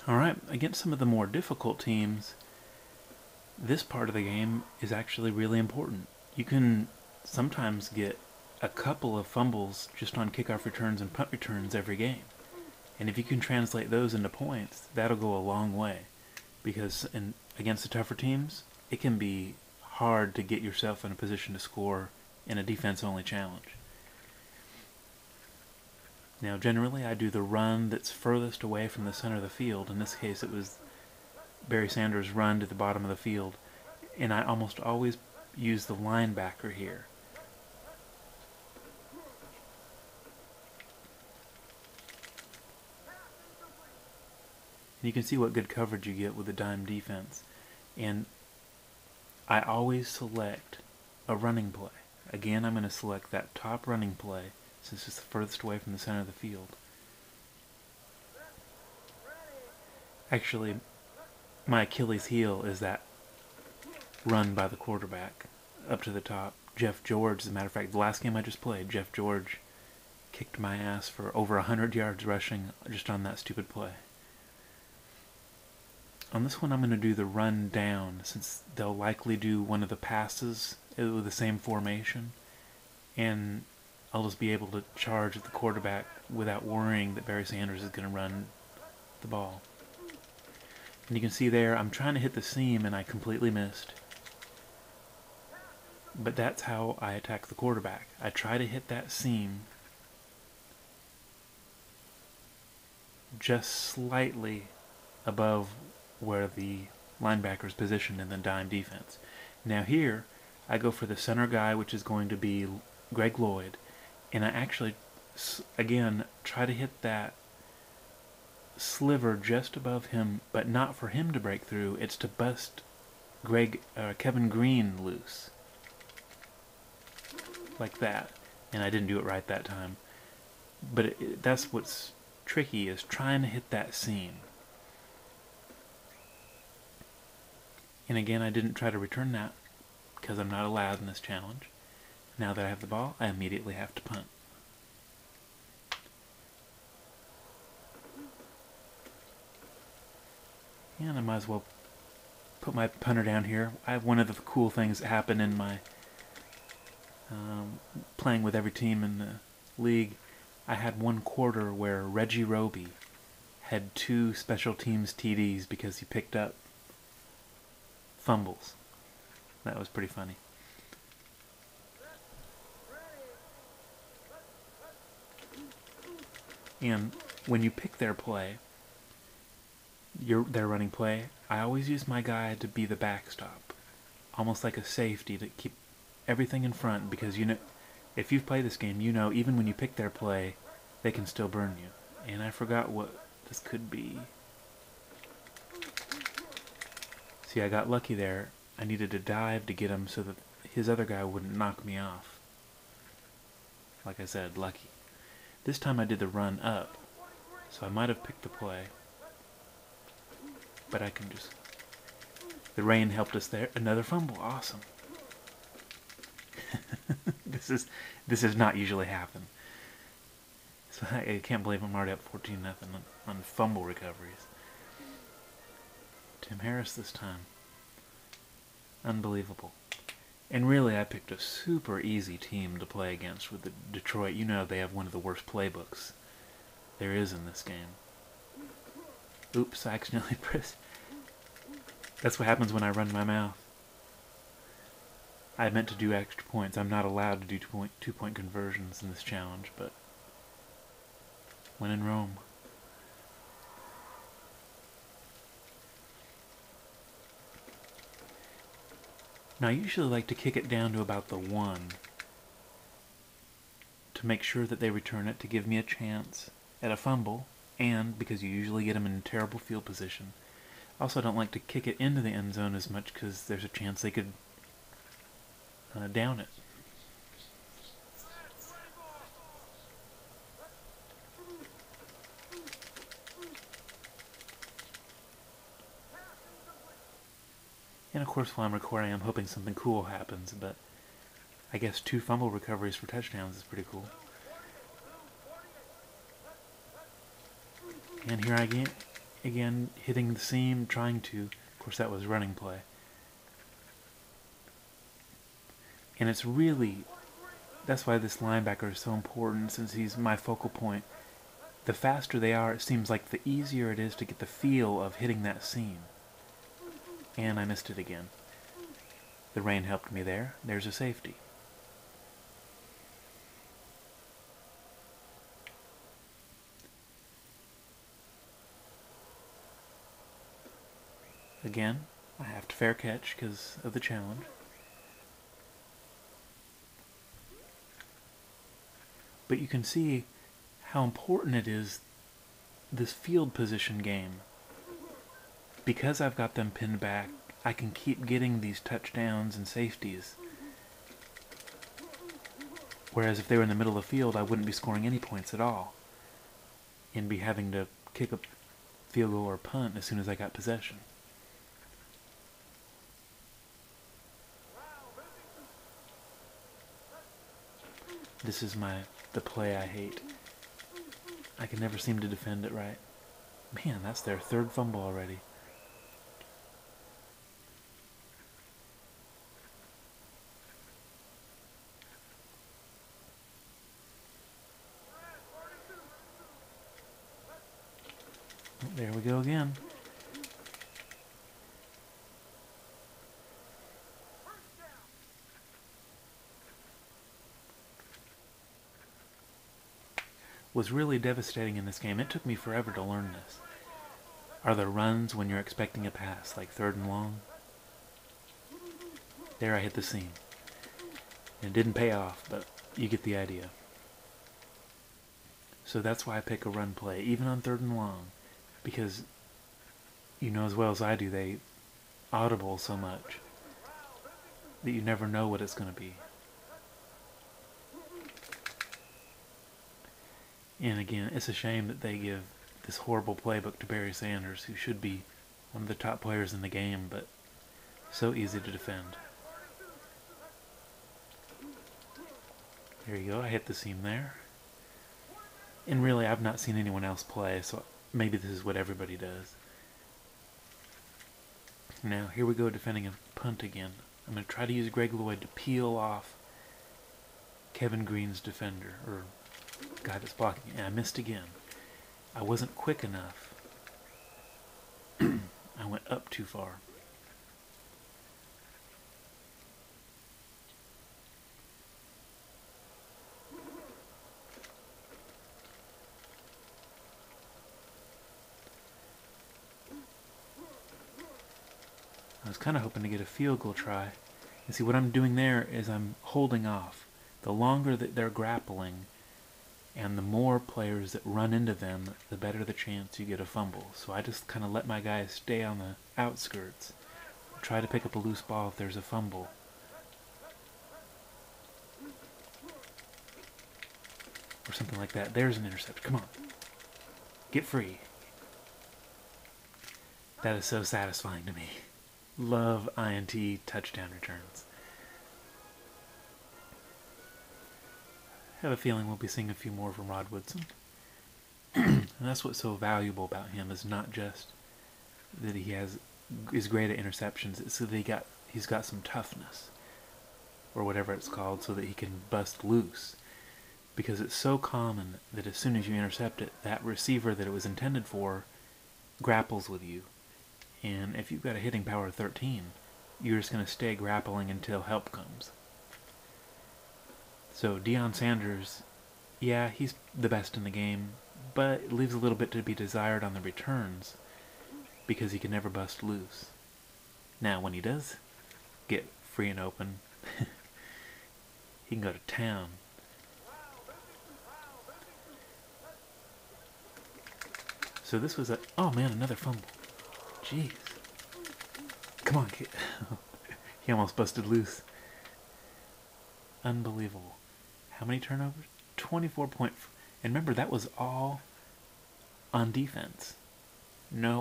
Alright, against some of the more difficult teams, this part of the game is actually really important. You can sometimes get a couple of fumbles just on kickoff returns and punt returns every game. And if you can translate those into points, that'll go a long way. Because against the tougher teams, it can be hard to get yourself in a position to score in a defense-only challenge. Now, generally, I do the run that's furthest away from the center of the field. In this case, it was Barry Sanders' run to the bottom of the field. And I almost always use the linebacker here. And you can see what good coverage you get with the dime defense. And I always select a running play. Again, I'm going to select that top running play since it's the furthest away from the center of the field. Actually, my Achilles heel is that run by the quarterback up to the top. Jeff George, as a matter of fact, the last game I just played, Jeff George kicked my ass for over 100 yards rushing just on that stupid play. On this one, I'm going to do the run down, since they'll likely do one of the passes with the same formation, and I'll just be able to charge at the quarterback without worrying that Barry Sanders is going to run the ball. And you can see there, I'm trying to hit the seam and I completely missed. But that's how I attack the quarterback. I try to hit that seam just slightly above where the linebacker's positioned in the dime defense. Now here, I go for the center guy, which is going to be Greg Lloyd, and I actually, again, try to hit that sliver just above him, but not for him to break through. It's to bust Kevin Green loose, like that. And I didn't do it right that time. But that's what's tricky, is trying to hit that seam. And again, I didn't try to return that because I'm not allowed in this challenge. Now that I have the ball, I immediately have to punt. And I might as well put my punter down here. I have one of the cool things that happen in my playing with every team in the league. I had one quarter where Reggie Roby had 2 special teams TDs because he picked up fumbles. That was pretty funny. And when you pick their play, their running play, I always use my guy to be the backstop, almost like a safety to keep everything in front, because you know, if you've played this game, you know even when you pick their play, they can still burn you. And I forgot what this could be. See, I got lucky there. I needed to dive to get him so that his other guy wouldn't knock me off. Like I said, lucky. This time I did the run up, so I might have picked the play. But I can just... The rain helped us there. Another fumble. Awesome. This does not usually happen. So I can't believe I'm already up 14-0 on fumble recoveries. Tim Harris this time. Unbelievable. And really, I picked a super easy team to play against with the Detroit. You know they have one of the worst playbooks there is in this game. Oops, I accidentally pressed. That's what happens when I run my mouth. I meant to do extra points. I'm not allowed to do two-point conversions in this challenge, but when in Rome. Now, I usually like to kick it down to about the 1 to make sure that they return it, to give me a chance at a fumble, and because you usually get them in terrible field position. Also, I don't like to kick it into the end zone as much because there's a chance they could down it. And of course, while I'm recording, I'm hoping something cool happens, but I guess 2 fumble recoveries for touchdowns is pretty cool. And here again, hitting the seam, trying to, of course that was running play. And it's really, that's why this linebacker is so important, since he's my focal point. The faster they are, it seems like the easier it is to get the feel of hitting that seam. And I missed it again. The rain helped me there. There's a safety. Again, I have to fair catch because of the challenge. But you can see how important it is, this field position game. Because I've got them pinned back, I can keep getting these touchdowns and safeties. Whereas if they were in the middle of the field, I wouldn't be scoring any points at all. And be having to kick a field goal or punt as soon as I got possession. This is the play I hate. I can never seem to defend it right. Man, that's their third fumble already. Oh, there we go again. Was really devastating in this game. It took me forever to learn this. Are there runs when you're expecting a pass, like 3rd and long? There I hit the seam. It didn't pay off, but you get the idea. So that's why I pick a run play, even on 3rd and long, because you know as well as I do, they audible so much that you never know what it's going to be. And again, it's a shame that they give this horrible playbook to Barry Sanders, who should be one of the top players in the game, but so easy to defend. There you go, I hit the seam there. And really, I've not seen anyone else play, so maybe this is what everybody does. Now, here we go defending a punt again. I'm going to try to use Greg Lloyd to peel off Kevin Green's defender, or guy that's blocking, and I missed again. I wasn't quick enough. I went up too far. I was kind of hoping to get a field goal try. And see, what I'm doing there is I'm holding off. The longer that they're grappling, and the more players that run into them, the better the chance you get a fumble. So I just kind of let my guys stay on the outskirts. Try to pick up a loose ball if there's a fumble. Or something like that. There's an interception. Come on. Get free. That is so satisfying to me. Love INT touchdown returns. I have a feeling we'll be seeing a few more from Rod Woodson. And that's what's so valuable about him, is not just that he is great at interceptions, it's that he's got some toughness, or whatever it's called, so that he can bust loose. Because it's so common that as soon as you intercept it, that receiver that it was intended for grapples with you. And if you've got a hitting power of 13, you're just going to stay grappling until help comes. So Deion Sanders, yeah, he's the best in the game, but it leaves a little bit to be desired on the returns because he can never bust loose. Now, when he does get free and open, he can go to town. So this was oh man, another fumble. Jeez. Come on, kid. He almost busted loose. Unbelievable. How many turnovers? 24 point. And remember, that was all on defense. No